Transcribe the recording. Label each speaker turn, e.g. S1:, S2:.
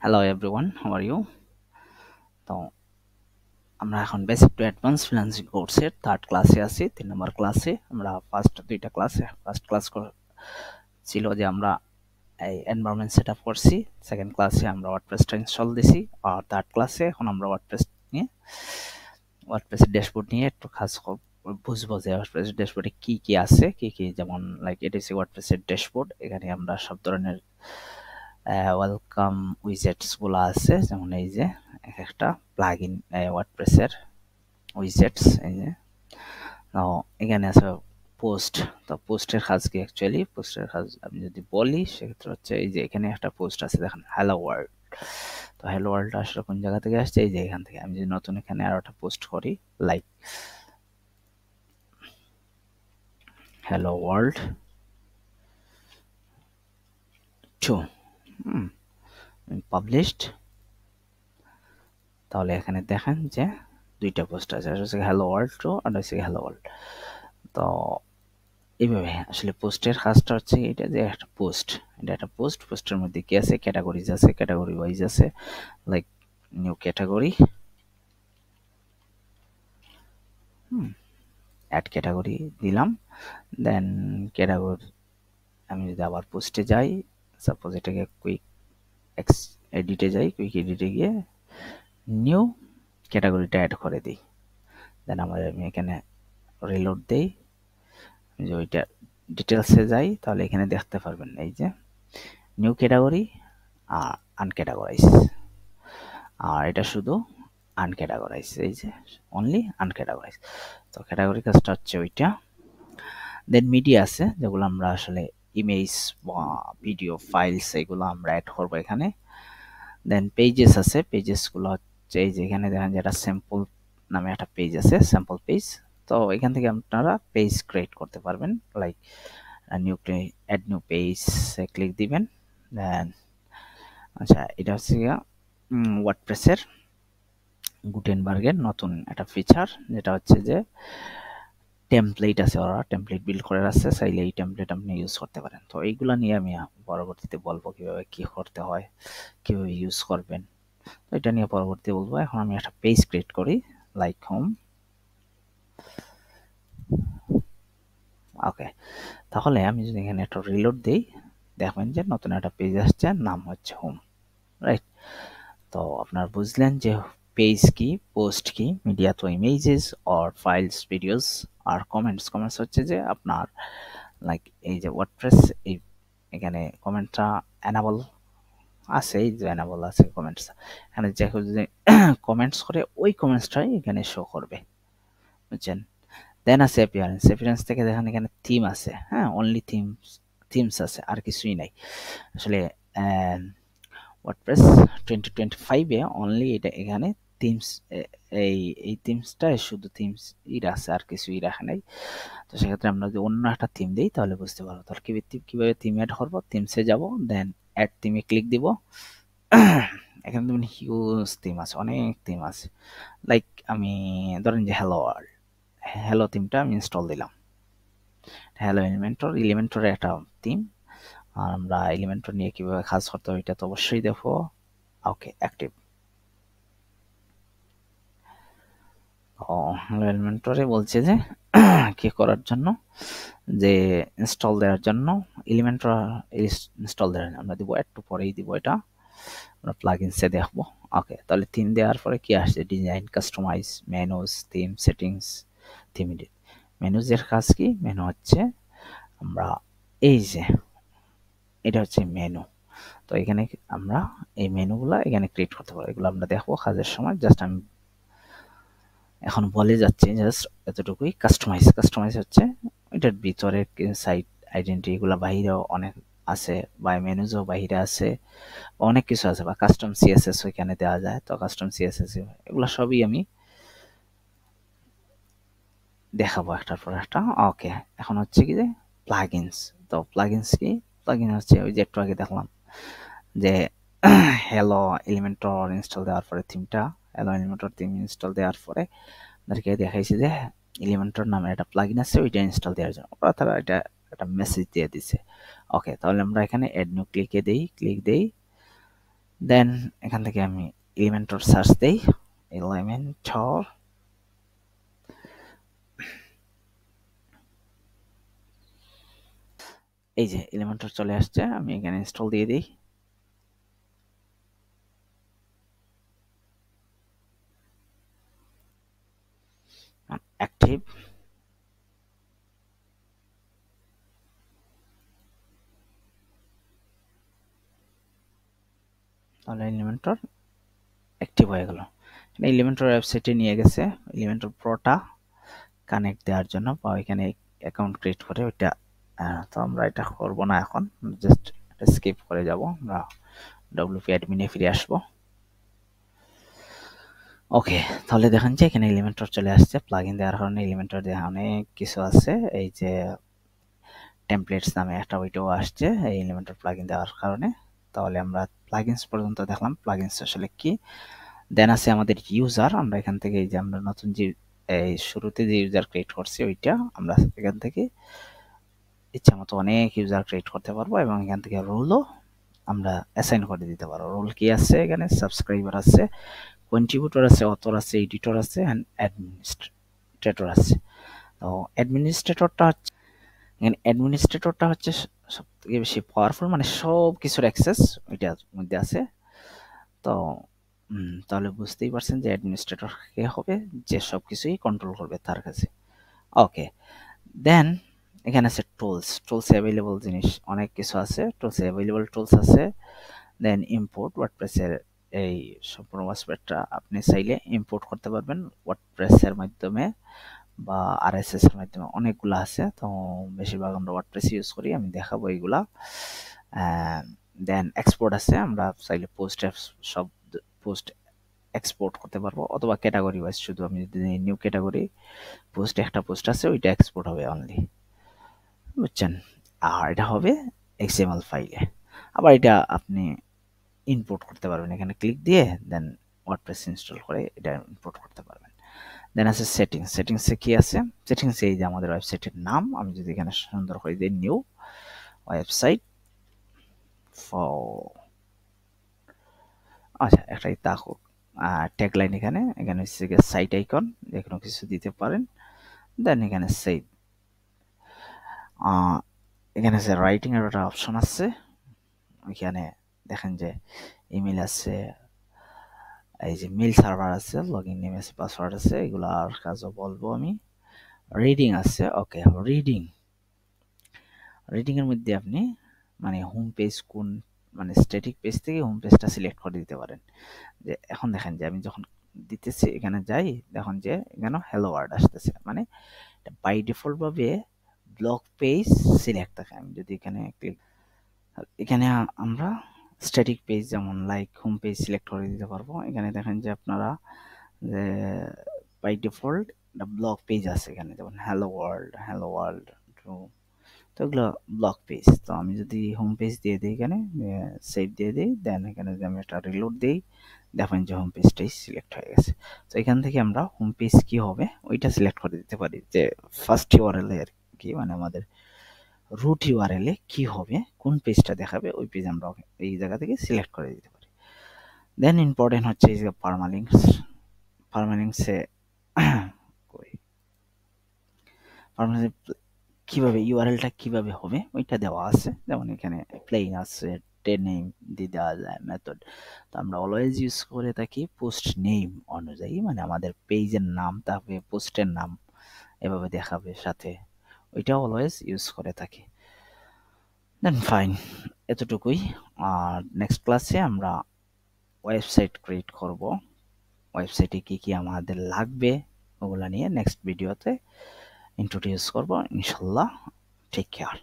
S1: Hello everyone, how are you? তো আমরা এখন বেসিক টু অ্যাডভান্স ফ্রিল্যান্সিং কোর্সের থার্ড ক্লাসে আছি। 3 নম্বর ক্লাসে আমরা ফার্স্ট ক্লাস ছিল যে আমরা এই এনভায়রনমেন্ট সেটআপ করছি। সেকেন্ড ক্লাসে আমরা ওয়ার্ডপ্রেসটা ইনস্টল দিছি। আর থার্ড ক্লাসে এখন আমরা ওয়ার্ডপ্রেসের ড্যাশবোর্ড নিয়ে একটু বুঝবো যে ওয়ার্ডপ্রেসের ড্যাশবোর্ডে কি আছে, কি যেমন লাইক এটা হচ্ছে ওয়ার্ডপ্রেসের ড্যাশবোর্ড। এখানে আমরা সব ধরনের ওয়েলকাম উইজেটস গুলো আছে, যেমন এই যে একটা প্লাগইন ওয়ার্ডপ্রেসের উইজেটস। এই যে এখানে আছে পোস্ট। তো পোস্টের কাজ কি? অ্যাকচুয়ালি পোস্টের কাজ আমি যদি বলি সেক্ষেত্রে হচ্ছে এই যে এখানে একটা পোস্ট আছে, দেখেন হ্যালো ওয়ার্ল্ড। তো হ্যালো ওয়ার্ল্ড আসলে কোন জায়গা থেকে আসছে? এই যে এখান থেকে। আমি যদি নতুন এখানে আরো একটা পোস্ট করি লাইক হ্যালো ওয়ার্ল্ড 2 পাবলিশড, তাহলে এখানে দেখেন যে দুইটা পোস্ট আছে, হচ্ছে হ্যালো ওয়ার্ল্ড 2 আর হচ্ছে হ্যালো ওয়ার্ল্ড। তো এইভাবে আসলে পোস্টের কাজটা হচ্ছে এটা যে একটা পোস্ট, এটা একটা পোস্টের মধ্যে কি আছে? ক্যাটাগরিজ আছে, ক্যাটাগরি ওয়াইজ আছে। Like new category, add category দিলাম। দেন ক্যাটাগরি আমি যদি আবার পোস্টে যাই, সাপোজ এটাকে কুইক এডিটে যাই, কুইক এডিটে গিয়ে নিউ ক্যাটাগরিটা অ্যাড করে দিই। দেন আমি এখানে রিলোড দেই, যে ওইটা ডিটেলসে যাই, তাহলে এখানে দেখতে পারবেন এই যে নিউ ক্যাটাগরি আর আনক্যাটাগরাইজ। আর এটা শুধু আনক্যাটাগরাইজ, এই যে অনলি আনক্যাটাগরাইজ। তো ক্যাটাগরি কাজটা হচ্ছে ওইটা। দেন মিডিয়া আছে, যেগুলো আমরা আসলে ইমেজ বা ভিডিও ফাইলস এগুলো আমরা অ্যাড করবো এখানে। দেন পেজেস আছে, পেজেসগুলো হচ্ছে এই যে এখানে দেখেন যেটা স্যাম্পল নামে একটা পেজ আছে, স্যাম্পল পেজ। তো এখান থেকে আপনারা পেজ ক্রিয়েট করতে পারবেন, like add new page click দিবেন। দেন আচ্ছা, এটা হচ্ছে ওয়ার্ডপ্রেসের গুটেনবার্গের নতুন একটা ফিচার, যেটা হচ্ছে যে টেমপ্লেট আছে, ওরা টেমপ্লেট বিল্ড করে আছে, চাইলে এই টেমপ্লেট আপনি ইউজ করতে পারেন। তো এইগুলা নিয়ে আমি পরবর্তীতে বলবো কিভাবে কি করতে হয়, কিভাবে ইউজ করবেন। তো এটা নিয়ে পরবর্তীতে বলবো। এখন আমি একটা পেজ ক্রিয়েট করি লাইক হোম। ওকে, তাহলে আমি যদি এখানে একটা রিলোড দিই, দেখবেন যে নতুন একটা পেজ আসছে, নাম হচ্ছে হোম, রাইট? তো আপনার বুঝলেন যে পেজ কি, পোস্ট কি, মিডিয়া তো ইমেজেস অর ফাইলস, ভিডিওস আর কমেন্টস। কমেন্টস হচ্ছে যে আপনার লাইক এই যে ওয়ার্ডপ্রেস এই এখানে কমেন্টটা এনাবল আছে, এই যে এনাবল আছে কমেন্টস। এখানে যে কেউ যদি কমেন্টস করে ওই কমেন্টসটাই এখানে শো করবে, বুঝছেন? দেন আছে অ্যাপিয়ারেন্স। অ্যাপিয়ারেন্স থেকে দেখেন এখানে থিম আছে, হ্যাঁ, অনলি থিমস আছে, আর কিছুই নাই আসলে। ওয়ার্ডপ্রেস 2025 এ অনলি এটা এখানে থিমস, এই থিমসটা শুধু থিমস আছে, আর কিছুই রাখা নাই। তো সেক্ষেত্রে আমরা যদি অন্য একটা থিম দিই তাহলে বুঝতে পারবো। তাহলে কিভাবে থিম অ্যাড করবো? থিমসে যাব, দেন অ্যাড থিমে ক্লিক দিব। এখানে দেখবেন হিউজ থিম আছে, অনেক থিম আছে। লাইক আমি ধরেন যে হ্যালো ওয়ার্ল্ড, হ্যালো থিমটা আমি ইনস্টল দিলাম। হ্যালো এলিমেন্টরের একটা থিম। আর আমরা এলিমেন্টর নিয়ে কিভাবে কাজ করতে হবে এটা তো অবশ্যই দেখো। ওকে, অ্যাক্টিভ। ও এলিমেন্টরে বলছে যে কি করার জন্য, যে ইনস্টল দেওয়ার জন্য এলিমেন্টর ইনস্টল দেওয়ার জন্য আমরা দিব, একটু পরেই দিব এটা, আমরা প্লাগইনসে দেখবো। ওকে, তাহলে থিম দেওয়ার পরে কি আসছে? Design, customize, menus, theme settings, theme edit. মেনুজের কাজ কি? মেনু হচ্ছে আমরা এই যে এটা হচ্ছে মেনু। তো এখানে আমরা এই মেনুগুলা এখানে ক্রিয়েট করতে পারবো, এগুলো আমরা দেখবো কাজের সময়। জাস্ট আমি এখন বলে যাচ্ছি জাস্ট এতটুকুই। কাস্টমাইজ হচ্ছে এটার ভিতরে সাইট আইডেন্টি, এগুলো বাইরেও অনেক আছে, বা মেনুজও বাইরে আছে, অনেক কিছু আছে, বা কাস্টম সিএসএস ওইখানে দেওয়া যায়। তো কাস্টম সিএসএস এগুলো সবই আমি দেখাবো একটার পর একটা। ওকে, এখন হচ্ছে কি যে প্লাগইনস। তো প্লাগইনস কি? প্লাগইন হচ্ছে ওই যে একটু আগে দেখলাম যে হ্যালো এলিমেন্টর ইনস্টল দেওয়ার পরে থিমটা, হ্যালো এলিমেন্টর থিম ইনস্টল দেওয়ার পরে তাদেরকে দেখাইছে যে এলিমেন্টর নামে একটা প্লাগইন আছে, ওইটা ইনস্টল দেওয়ার জন্য ওরা তারা এটা একটা মেসেজ দিয়ে দিছে। ওকে, তাহলে আমরা এখানে অ্যাড নিউ ক্লিক দেই, দেন এখান থেকে আমি এলিমেন্টর সার্চ দেই, এলিমেন্টর, এই যে এলিমেন্টর চলে আসছে, আমি এখানে ইনস্টল দিয়ে দিই। অ্যাক্টিভ, তাহলে এলিমেন্টর অ্যাক্টিভ হয়ে গেল। এলিমেন্টর ওয়েবসাইটে নিয়ে গেছে, এলিমেন্টর প্রোটা কানেক্ট দেওয়ার জন্য, বা এখানে অ্যাকাউন্ট ক্রিয়েট করে ওইটা। তো আমরা এটা করব না এখন, জাস্ট স্কিপ করে যাব, আমরা ডব্লিউপি অ্যাডমিনে ফিরে আসব। ওকে, তাহলে দেখেন যে এখানে এলিমেন্টর চলে আসছে। প্লাগইন দেওয়ার কারণে এলিমেন্টর দেওয়া অনেক কিছু আছে, এই যে টেমপ্লেটস নামে একটা ওইটাও আসছে এই এলিমেন্টর প্লাগইন দেওয়ার কারণে। তাহলে আমরা প্লাগইনস পর্যন্ত দেখলাম, প্লাগইনস আসলে কি। দেন আছে আমাদের ইউজার, আমরা এখান থেকে এই যে আমরা নতুন যে এই শুরুতে যে ইউজার ক্রিয়েট করছি ওইটা আমরা এখান থেকে ইচ্ছা মতো অনেক ইউজার ক্রিয়েট করতে পারবো, এবং এখান থেকে রোলও আমরা অ্যাসাইন করে দিতে পারবো। রোল কি আছে এখানে, সাবস্ক্রাইবার আছে, কন্ট্রিবিউটর আছে, অথর আছে, এডিটর আছে, অ্যান্ড অ্যাডমিনিস্ট্রেটর আছে। তো অ্যাডমিনিস্ট্রেটরটা হচ্ছে সব থেকে বেশি পাওয়ারফুল, মানে সব কিছুর অ্যাক্সেস ওইটার মধ্যে আছে। তো তাহলে বুঝতেই পারছেন যে অ্যাডমিনিস্ট্রেটর কে হবে, যে সব কিছুই কন্ট্রোল করবে তার কাছে। ওকে, দেন এখানে আছে টুলস অ্যাভেলেবল জিনিস অনেক কিছু আছে, টুলস অ্যাভেলেবল টুলস আছে। দেন ইম্পোর্ট ওয়ার্ডপ্রেসের এই সম্পূর্ণ ওয়েবসাইটটা আপনি চাইলে ইম্পোর্ট করতে পারবেন ওয়ার্ডপ্রেসের মাধ্যমে বা আরএসএস এর মাধ্যমে, অনেকগুলো আছে। তো বেশিরভাগ আমরা ওয়ার্ডপ্রেস ইউজ করি, আমি দেখাবো এইগুলা। দেন এক্সপোর্ট আছে, আমরা চাইলে সব পোস্ট এক্সপোর্ট করতে পারবো, অথবা ক্যাটাগরি ওয়াইজ, শুধু আমি যদি নিউ ক্যাটাগরি পোস্ট একটা পোস্ট আছে ওইটা এক্সপোর্ট হবে অনলি, বুঝছেন। আর এটা হবে এক্সএমএল ফাইলে। আবার এটা আপনি ইম্পোর্ট করতে পারবেন, এখানে ক্লিক দিয়ে দেন ওয়ার্ডপ্রেস ইনস্টল করে এটা ইম্পোর্ট করতে পারবেন। দেন আছে সেটিংসে কি আছে, সেটিংসে এই যে আমাদের ওয়েবসাইটের নাম, আমি যদি এখানে সুন্দর করে দিই নিউ ওয়েবসাইট আচ্ছা একটাই থাকুক, ট্যাগলাইন এখানে এখানে হচ্ছে সাইট আইকন, যে কোনো কিছু দিতে পারেন। দেন এখানে সেভ, এখানে যে রাইটিং এর একটা অপশন আছে, এখানে দেখেন যে ইমেল আছে, এই যে মেল সার্ভার আছে, লগইন নেম আছে, পাসওয়ার্ড আছে, এগুলো আর কাজও বলবো আমি। রিডিং আছে, ওকে রিডিং এর মধ্যে আপনি মানে হোম পেজ কোন, মানে স্ট্যাটিক পেজ থেকে হোম পেজটা সিলেক্ট করে দিতে পারেন। যে এখন দেখেন যে আমি যখন দিতেছি এখানে যাই, দেখুন যে এখানে হ্যালো ওয়ার্ল্ড আসতেছে, মানে বাই ডিফল্ট ভাবে ব্লগ পেজ সিলেক্ট থাকে। আমি যদি এখানে ক্লিক, এখানে আমরা স্ট্যাটিক পেজ যেমন লাইক হোম পেজ সিলেক্ট করে দিতে পারবো। এখানে দেখেন যে আপনারা যে বাই ডিফল্ট ব্লগ পেজ আছে এখানে, যেমন হ্যালো ওয়ার্ল্ড তো এগুলো ব্লগ পেজ। তো আমি যদি হোম পেজ দিয়ে দিই, এখানে সেভ দিয়ে দিই, দেন এখানে যদি আমি একটা রিলোড দিই, দেখেন যে হোম পেজটাই সিলেক্ট হয়ে গেছে। তো এখান থেকে আমরা হোম পেজ কি হবে ওইটা সিলেক্ট করে দিতে পারি, যে ফার্স্ট ইউআরএল এর কি, মানে আমাদের রুট ইউআরএল এ কি হবে, কোন পেজটা দেখাবে, ওই পেজ আমরা এই জায়গা থেকে সিলেক্ট করে দিতে পারি। দেন ইম্পর্টেন্ট হচ্ছে এই যে পারমালিঙ্কসে কিভাবে ইউআরএলটা কিভাবে হবে ওইটা দেওয়া আছে, যেমন এখানে প্লেন আছে, নেম দিয়ে দেওয়া যায় মেথড। তো আমরা অলওয়েজ ইউজ করে থাকি পোস্ট নেম অনুযায়ী, মানে আমাদের পেজের নাম, তারপরে পোস্টের নাম এভাবে দেখাবে সাথে, ওইটা অলওয়েজ ইউজ করে থাকি। দেন ফাইন, এতটুকুই। আর নেক্সট ক্লাসে আমরা ওয়েবসাইট ক্রিয়েট করব, ওয়েবসাইটে কি কি আমাদের লাগবে ওগুলা নিয়ে নেক্সট ভিডিওতে ইন্ট্রোডিউস করব ইনশাল্লাহ। Take care.